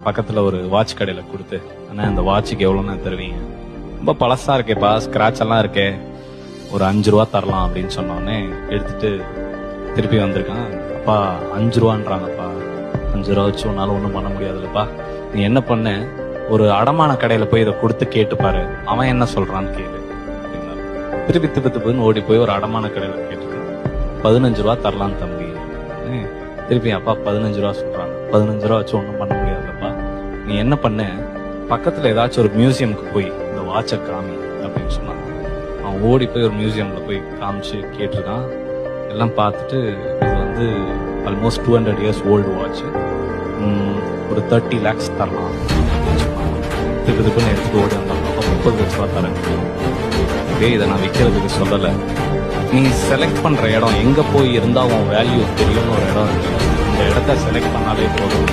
பக்கத்துல ஒரு வாட்ச் கடையில கொடுத்து, அண்ணா இந்த வாட்சுக்கு எவ்வளோன்னு தருவீங்க? ரொம்ப பழசா இருக்கேப்பா, ஸ்கிராட்ச் எல்லாம் இருக்கே, ஒரு 5 ரூபா தரலாம் அப்படின்னு சொன்னோடனே எடுத்துட்டு திருப்பி வந்திருக்கான். அப்பா 5 ரூபான்றாங்கப்பா, 5 ரூபா வச்சு உன்னால ஒன்றும் பண்ண முடியாதுல்லப்பா. நீ என்ன பண்ண, ஒரு அடமான கடையில போய் இதை கொடுத்து கேட்டு பாரு, அவன் என்ன சொல்றான்னு கேளு அப்படின்னா. திருப்பி திப்புன்னு ஓடி போய் ஒரு அடமான கடையில கேட்டு 15 ரூபா தரலாம் தம்பி. திருப்பி அப்பா 15 ரூபா சொல்றாங்க, 15 ரூபா வச்சு ஒன்றும் பண்ண முடியாதுல்லப்பா. நீ என்ன பண்ண, பக்கத்துல ஏதாச்சும் ஒரு மியூசியமுக்கு போய் இந்த வாட்சை காமி அப்படின்னு சொன்னான். அவன் ஓடி போய் ஒரு மியூசியம்ல போய் காமிச்சு கேட்டிருக்கான். எல்லாம் பார்த்துட்டு இது வந்து ஆல்மோஸ்ட் 200 இயர்ஸ் ஓல்டு வாட்ச், ஒரு 30 lakhs தரலாம் திருப்பி எடுத்துட்டு ஓடி வந்தாங்க. 30 லட்ச ரூபா தரேன். இதை நான் விற்கிறதுக்கு சொல்லலை, நீ செலக்ட் பண்ற இடம் எங்க போய் இருந்தா உன் வேல்யூ தெரியும்னு ஒரு இடம் இருக்கு, அந்த இடத்த செலக்ட் பண்ணாலே போதும்.